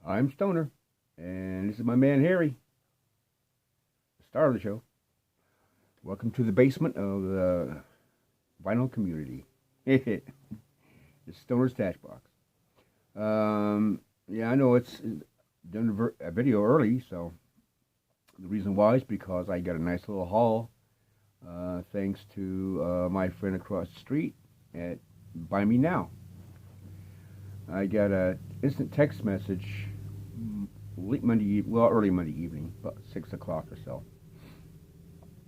I'm Stoner, and this is my man Harry, the star of the show. Welcome to the basement of the vinyl community. It's Stoner's Stash Box. Yeah, I know it's done a video early, so the reason why is because I got a nice little haul, thanks to my friend across the street at Buy Me Now. I got a instant text message late Monday, well, early Monday evening, about 6 o'clock or so.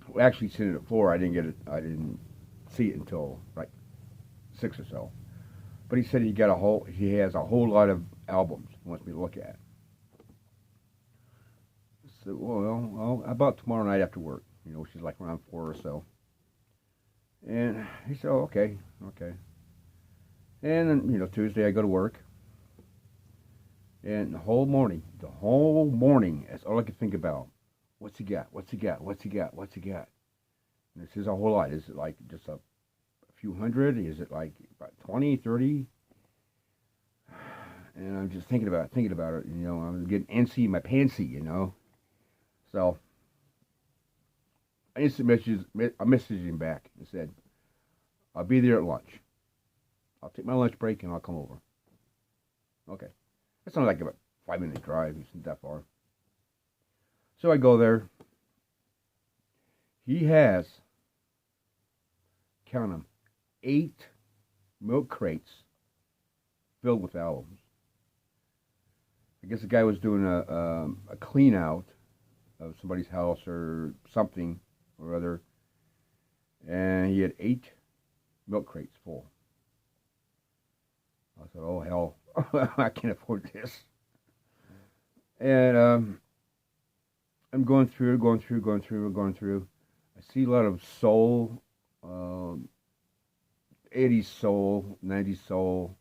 Well, actually, sent it at 4. I didn't get it. I didn't see it until like 6 or so. But he said he has a whole lot of albums he wants me to look at. So, well, about tomorrow night after work, which is like around 4 or so. And he said, oh, okay. And then, Tuesday I go to work. And the whole morning, that's all I could think about. What's he got? What's he got? What's he got? What's he got? And this is a whole lot. Is it like just a few hundred? Is it like about 20, 30? And I'm just thinking about it. I'm getting antsy in my pantsy. So I messaged him back and said, I'll be there at lunch. I'll take my lunch break and I'll come over. Okay. That's not like a 5-minute drive. It's not that far. So I go there. He has, count them, 8 milk crates filled with albums. I guess the guy was doing a clean out of somebody's house or something or other. And he had 8 milk crates full. I said, oh, hell, I can't afford this. And I'm going through. I see a lot of soul, 80s soul, 90s soul,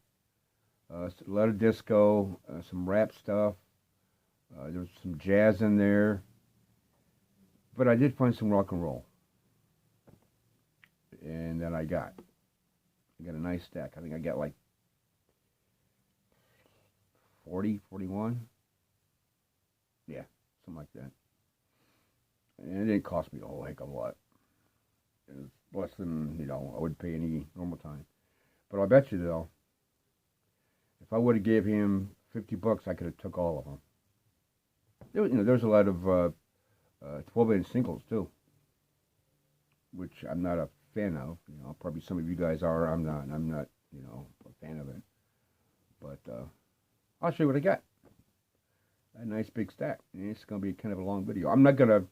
a lot of disco, some rap stuff. There's some jazz in there. But I did find some rock and roll. And then I got a nice stack. I think I got like 40, 41. Yeah, something like that. And it didn't cost me a whole heck of a lot. It was less than, I would pay any normal time. But I bet you, though, if I would have gave him $50, I could have took all of them. There's a lot of 12-inch singles, too, which I'm not a fan of. Probably some of you guys are. I'm not, a fan of it. But I'll show you what I got. A nice big stack. And it's going to be kind of a long video. I'm not going to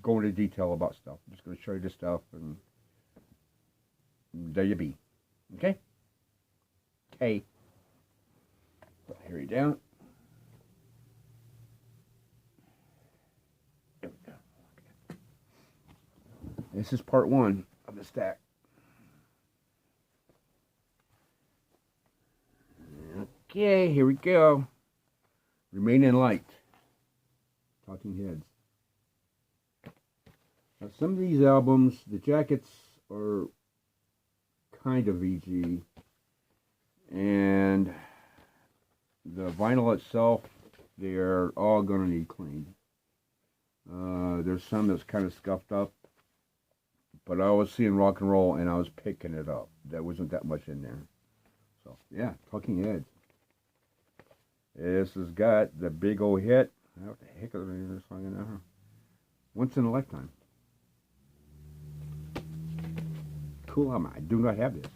go into detail about stuff. I'm just going to show you this stuff, and there you be. Okay? Okay. Put Harry down. There we go. Okay. This is part 1 of the stack. Okay, here we go. Remain in Light. Talking Heads. Now, some of these albums, the jackets are kind of VG, and the vinyl itself, they're all going to need cleaned. There's some that's kind of scuffed up, but I was seeing rock and roll and I was picking it up. There wasn't that much in there. So, yeah, Talking Heads. This has got the big old hit. What the heck is this song in there? Once in a Lifetime. Cool album. I do not have this.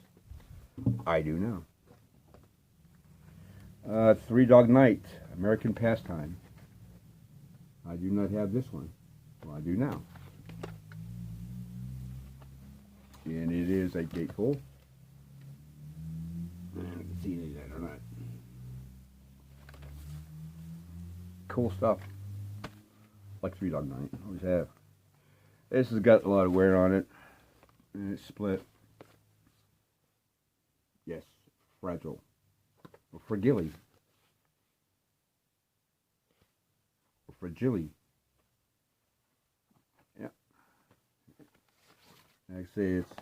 I do now. Three Dog Night, American Pastime. I do not have this one. Well, I do now. And it is a gatefold. I can see that or not. Cool stuff. Like Three Dog Night. Always have. This has got a lot of wear on it. And it's split. Yes. Fragile. Or fragile. Or fragile. Yeah. Like I say, it's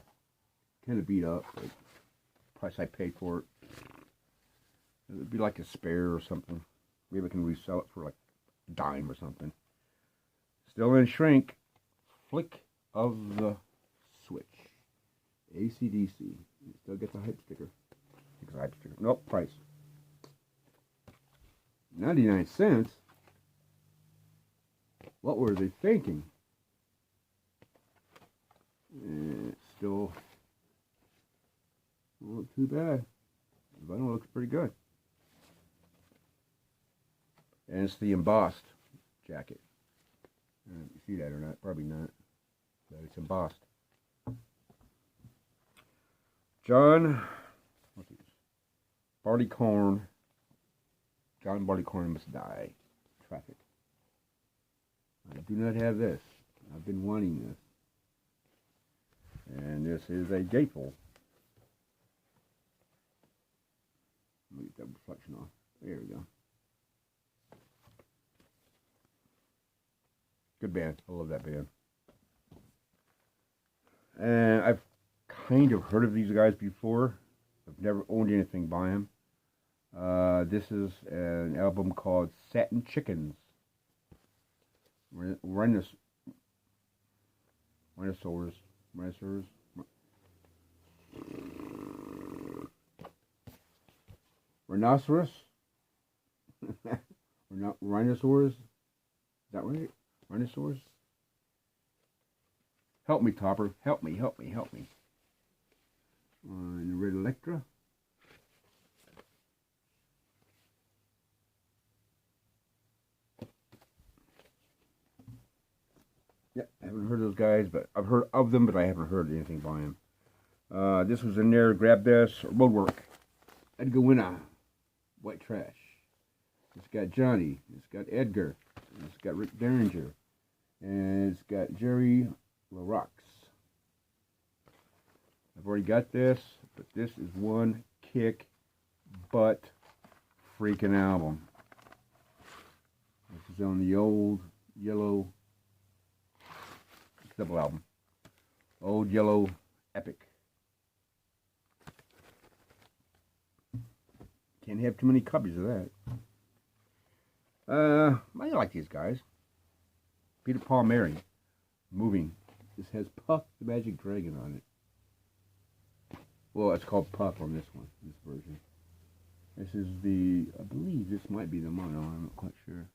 kind of beat up. But the price I paid for it. It would be like a spare or something. Maybe I can resell it for like a dime or something. Still in shrink. Flick of the Switch. AC/DC. Still gets a hype sticker. Hype sticker. Nope, price. 99 cents? What were they thinking? Still not too bad. The vinyl looks pretty good. And it's the embossed jacket. You see that or not? Probably not. But it's embossed. John, what's this? Barleycorn. John Barleycorn Must Die. Traffic. I do not have this. I've been wanting this. And this is a gatefold. Let me get that reflection off. There we go. Good band. I love that band. And I've kind of heard of these guys before. I've never owned anything by them. This is an album called Satin Chickens. Rhinosaurs. Rhinoceros? Rhinosaurs? Is that right? Rhinosaurs? Help me, Topper. Help me. And Red Electra. Yeah, I haven't heard of those guys, but I've heard of them, but I haven't heard anything by them. This was in there. Grab this. Roadwork. Edgar Winner. White Trash. It's got Johnny. It's got Edgar. It's got Rick Derringer. And it's got Jerry LaRox. I've already got this, but this is one kick butt freaking album. This is on the old yellow double album. Old Yellow Epic. Can't have too many copies of that. I like these guys. Peter Paul Mary. Moving. This has Puff the Magic Dragon on it. Well, it's called Puff on this one, this version. This is the, I believe this might be the mono, I'm not quite sure.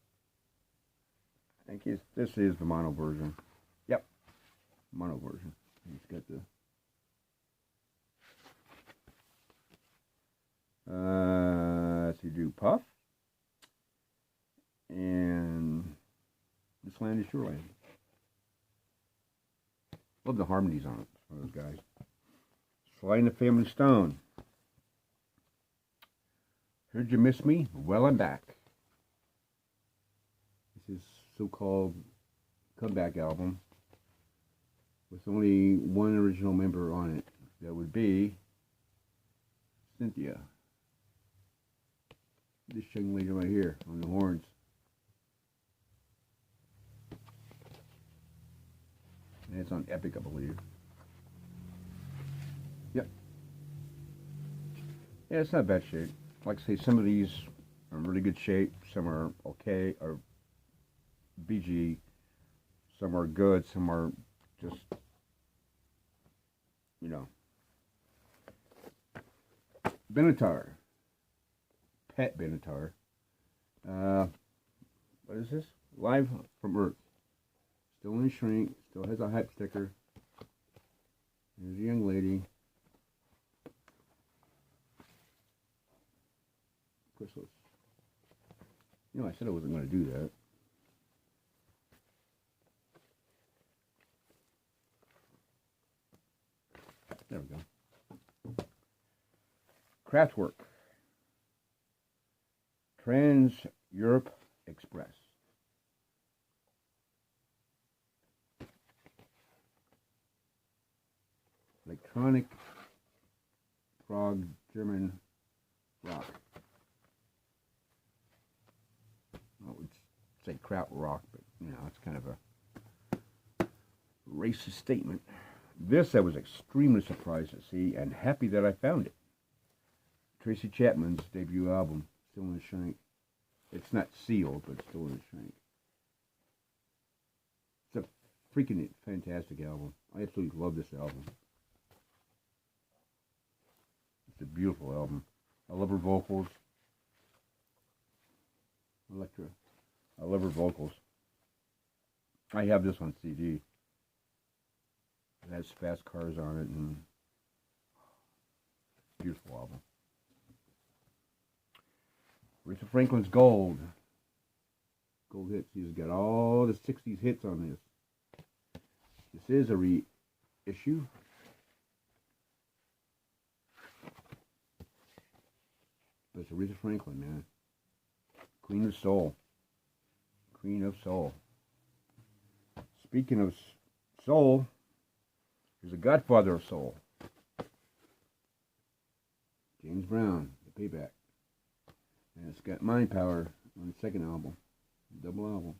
I think this is the mono version. Yep, mono version. It's got the let's see, do Puff and This Land is Your Land. Love the harmonies on it for those guys. Sly and the Family Stone. Heard You Miss Me? Well, I'm back. This is so-called comeback album with only one original member on it. That would be Cynthia. This young lady right here on the horns. And it's on Epic, I believe. Yep. Yeah, it's not bad shape. Like I say, some of these are in really good shape. Some are okay, or BG. Some are good. Some are just, you know. Benatar. Pat Benatar. What is this? Live from Earth. Still in shrink. Still has a hype sticker. There's a young lady. Chrysalis. You know, I said I wasn't going to do that. There we go. Kraftwerk. Trans-Europe Express. Electronic prog German rock. I would say kraut rock, but you know, it's kind of a racist statement. This I was extremely surprised to see and happy that I found it. Tracy Chapman's debut album, Still in the Shank. It's not sealed, but it's still in the shank. It's a freaking fantastic album. I absolutely love this album. It's a beautiful album. I love her vocals. Electra. I love her vocals. I have this on CD. It has Fast Cars on it, and beautiful album. Aretha Franklin's Gold. Gold hits. He's got all the 60s hits on this. This is a reissue. But it's Aretha Franklin, man. Queen of Soul. Queen of Soul. Speaking of soul, here's a godfather of soul. James Brown, The Payback. And it's got Mind Power on the second album. Double album.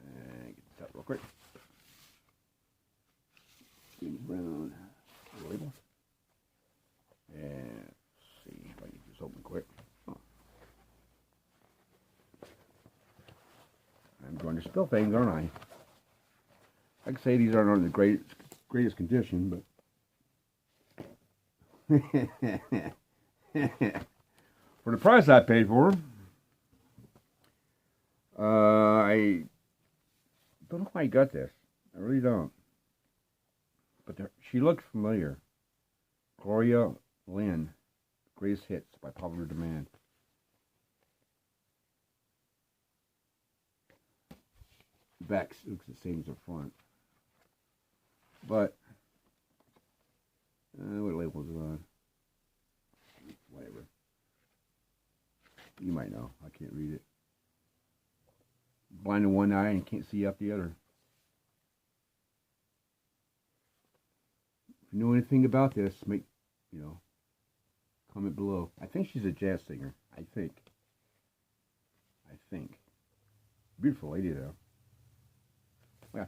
And get this out real quick. James Brown. Label. And let's see if I can get this open quick. Oh. I'm going to spill things, aren't I? I can say these aren't in the greatest condition, but for the price I paid for them, I don't know why I got this. I really don't. But she looks familiar. Gloria Lynn, Greatest Hits by Popular Demand. The back looks the same as the front. But, what label is it on? Whatever. You might know. I can't read it. Blind in one eye and can't see out the other. If you know anything about this, comment below. I think she's a jazz singer. I think. Beautiful lady, though. Yeah.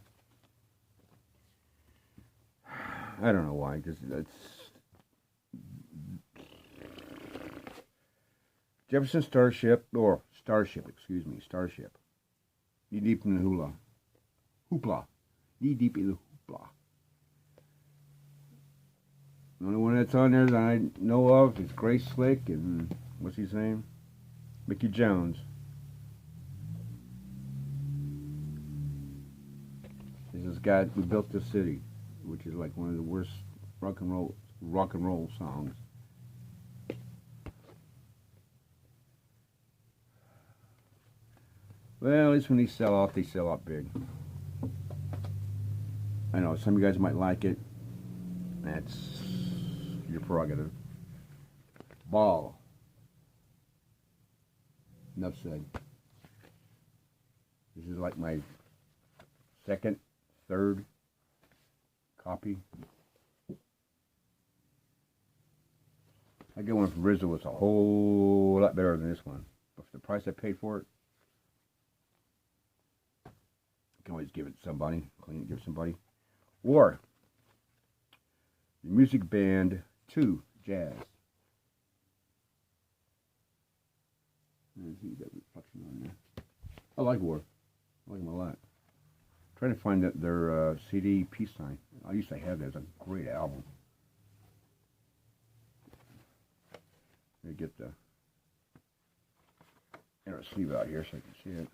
I don't know why, because that's Jefferson Starship, excuse me, Starship. Knee deep in the hoopla. Knee deep in the hoopla. The only one that's on there that I know of is Grace Slick and, what's his name? Mickey Jones. This is God Who Built This City, which is like one of the worst rock and roll songs. Well, at least when they sell out big. I know some of you guys might like it. That's your prerogative. Ball. Enough said. This is like my second, third copy. I get one from Rizzo. It's a whole lot better than this one. But for the price I paid for it, I can always give it to somebody. Clean it, give it to somebody. Or the Music Band 2 Jazz. See that reflection on there. I like War. I like them a lot. I'm trying to find their CD Peace Sign. I used to have that. It's a great album. Let me get the inner sleeve out here so I can see it.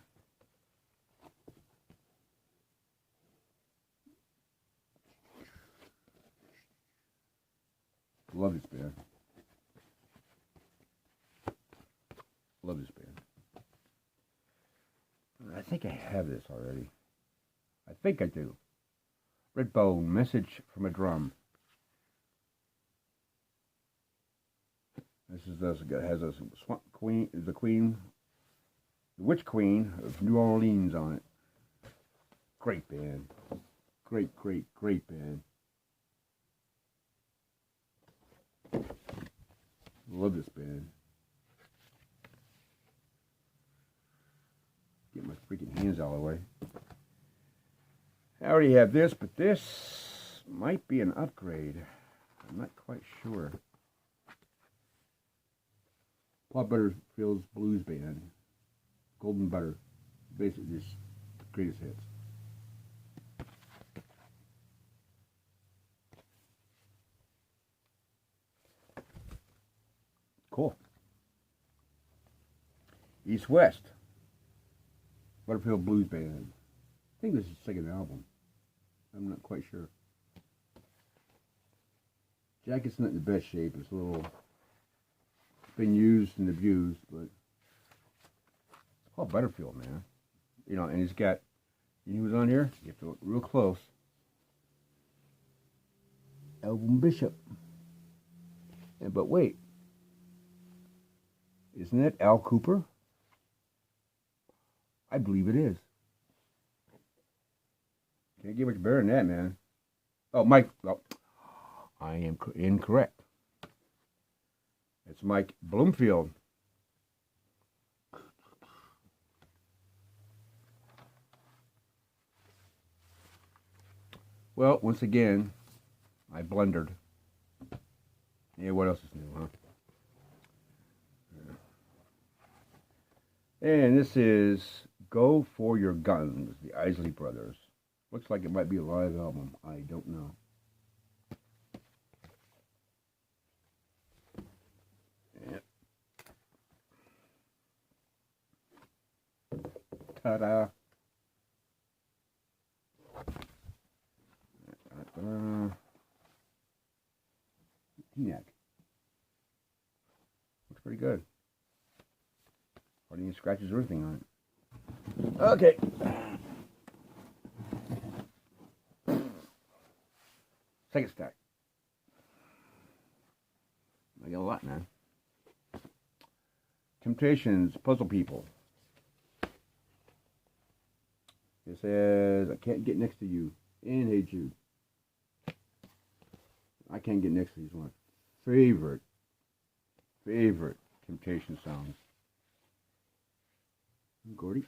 Love this band. Love this band. I think I have this already. I think I do. Redbone, Message from a Drum. This is has a swamp queen, the witch queen of New Orleans on it. Great band. Great band. Love this band. Get my freaking hands out of the way. I already have this, but this might be an upgrade. I'm not quite sure. Paul Butterfield's blues band, Golden Butter, basically just greatest hits. Cool. East West, Butterfield Blues Band. I think this is his second album. I'm not quite sure. Jacket's not in the best shape. It's a little been used and abused, but it's Paul Butterfield, man. You know, and he's got. He was on here. You have to look real close. Album Bishop. And but wait, isn't it Al Cooper? I believe it is. Can't get much better than that, man. Oh, Mike. Oh, I am incorrect. It's Mike Bloomfield. Well, once again, I blundered. Yeah, what else is new, huh? And this is Go For Your Guns, the Isley Brothers. Looks like it might be a live album. I don't know. Yep. Ta-da. Neck. Looks pretty good. Hardly any scratches or anything on it. Okay. Second stack. I got a lot, man. Temptations, Puzzle People. It says, I can't get next to you. And Hey Jude. I Can't Get Next to You is one of my favorite Temptation songs. Gordy.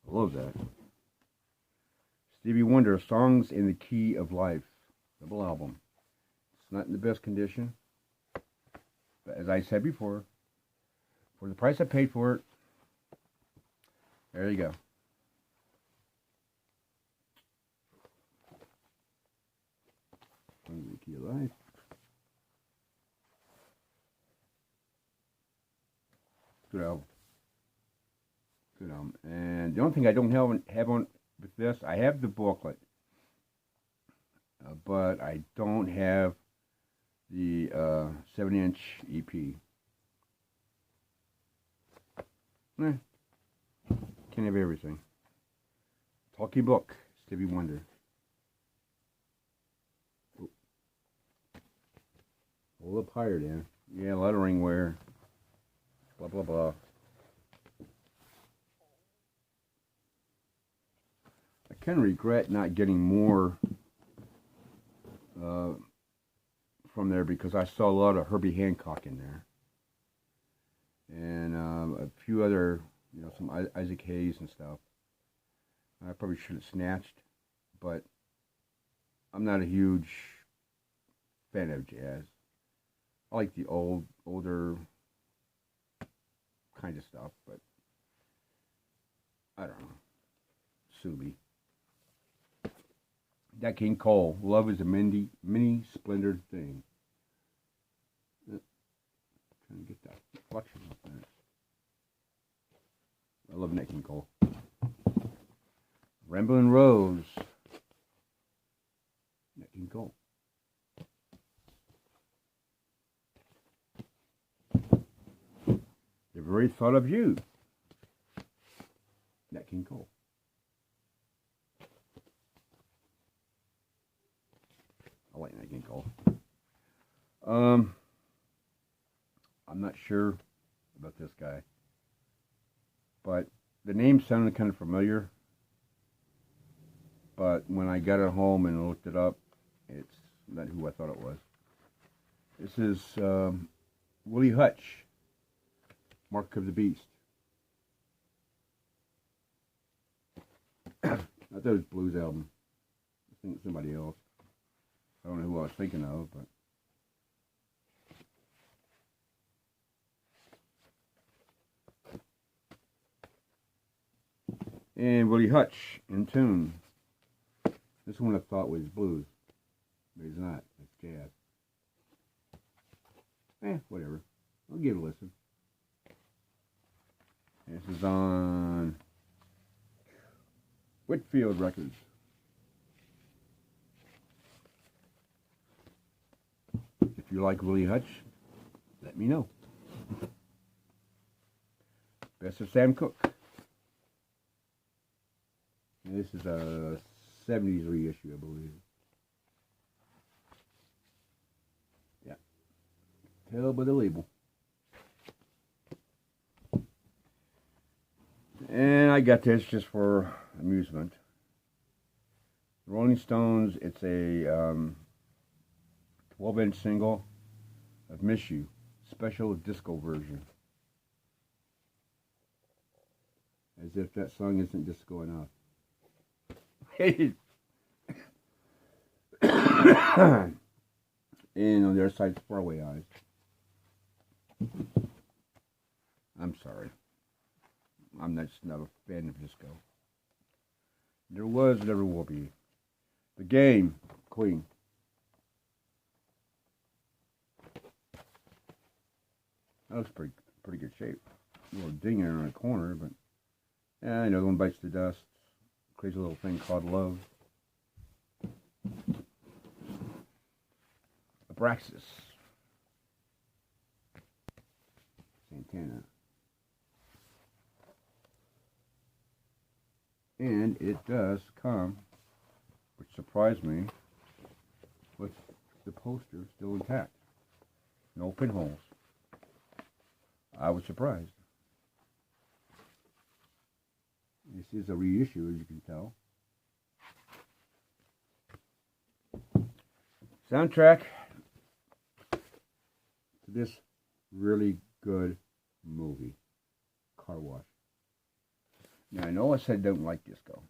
I love that. Stevie Wonder, Songs in the Key of Life. Double album. It's not in the best condition. But as I said before, for the price I paid for it, there you go. Songs in the Key of Life. Good album. Good album. And the only thing I don't have on with this, I have the booklet, but I don't have the 7-inch EP. Can't have everything. Talkie Book, Stevie Wonder. Hold up higher, Dan. Yeah, lettering wear. Blah, blah, blah. I kind of regret not getting more from there because I saw a lot of Herbie Hancock in there. And a few other, you know, some Isaac Hayes and stuff. I probably should have snatched, but I'm not a huge fan of jazz. I like the older kind of stuff, but I don't know. Subi. Nat King Cole, Love is a mini splendid thing. Trying to get that reflection up there. I love Nat King Cole. Ramblin' Rose. Nat King Cole. The Very Thought of You. Nat King Cole. I like Nat King Cole. I'm not sure about this guy, but the name sounded kind of familiar. But when I got it home and looked it up, it's not who I thought it was. This is Willie Hutch, Mark of the Beast. I thought it was Blues album. I think it's somebody else. I don't know who I was thinking of, but And Willie Hutch in tune. This one I thought was blues, but it's not. It's jazz. Whatever. I'll give it a listen. This is on Whitfield Records. If you like Willie Hutch, let me know. Best of Sam Cooke. And this is a 70s reissue, I believe. Yeah. Hell by the label. And I got this just for amusement. Rolling Stones, it's a 12-inch single of Miss You, special disco version. As if that song isn't disco enough. And on the other side, Faraway Eyes. I'm sorry. I'm just not a fan of disco. There was, never will be. The Game, Queen. That looks pretty good shape. A little ding in a corner, but yeah, another one bites the dust. Crazy little thing called love. Abraxas. Santana. And it does come, which surprised me, with the poster still intact. No pinholes. I was surprised. This is a reissue, as you can tell. Soundtrack to this really good movie, Car Wash. Now, I know I said I don't like disco,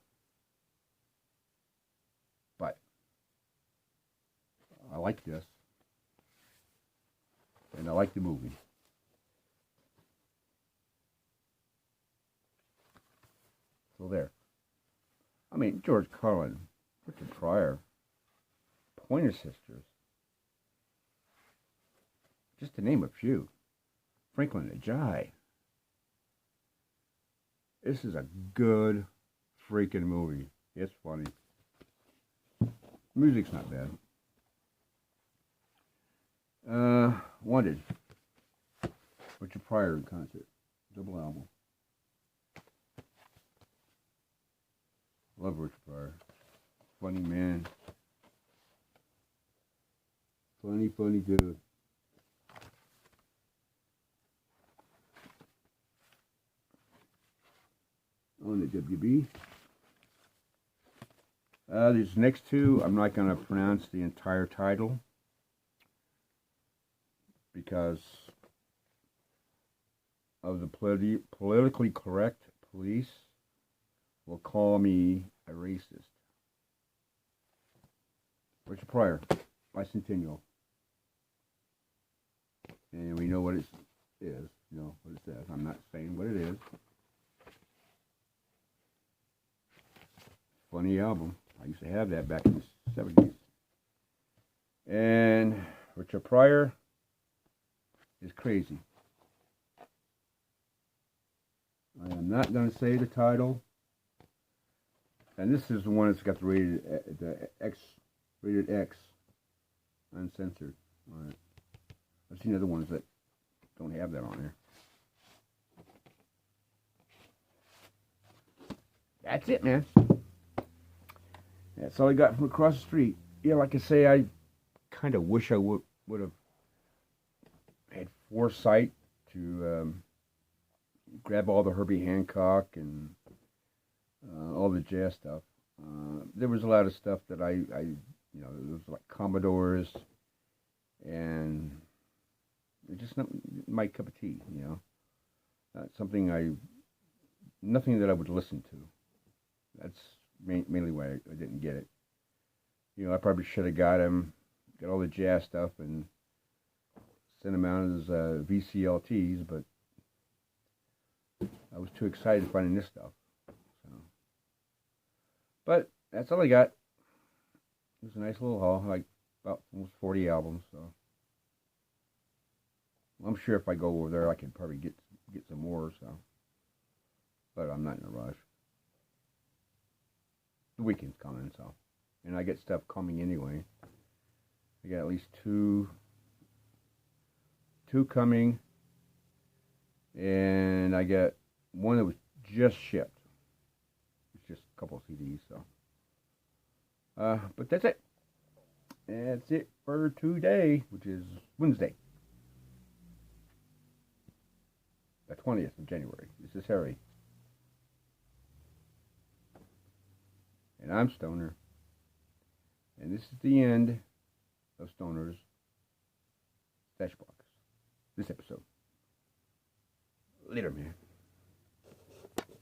but I like this, and I like the movie. So there. I mean, George Carlin, Richard Pryor, Pointer Sisters, just to name a few. Franklin Ajay. This is a good freaking movie. It's funny. Music's not bad. Wanted. Richard Pryor in concert. Double album. Love Richard Pryor. Funny man. Funny dude. On the WB. These next two, I'm not going to pronounce the entire title because of the politically correct police will call me a racist. Richard Pryor, Bicentennial. And we know what it is, you know what it says. I'm not saying what it is. Funny album. I used to have that back in the 70s. And Richard Pryor is crazy. I am not going to say the title. And this is the one that's got the rated X, uncensored on it. I've seen other ones that don't have that on there. That's it, man. That's all I got from across the street. Yeah, like I say, I kind of wish I would have had foresight to grab all the Herbie Hancock and all the jazz stuff. There was a lot of stuff that I you know, it was like Commodores, and it's just not my cup of tea, you know. Nothing that I would listen to. That's mainly why I didn't get it. You know, I probably should have got all the jazz stuff and sent them out as VCLTs, but I was too excited finding this stuff. So But that's all I got. It was a nice little haul, like about almost 40 albums. So I'm sure if I go over there, I could probably get some more. So, but I'm not in a rush. The weekend's coming, so, and I get stuff coming anyway. I got at least two coming, and I got one that was just shipped. It's just a couple of CDs, so. But that's it. That's it for today, which is Wednesday, the 20th of January. This is Harry. And I'm Stoner. And this is the end of Stoner's Stash Box. This episode. Later, man.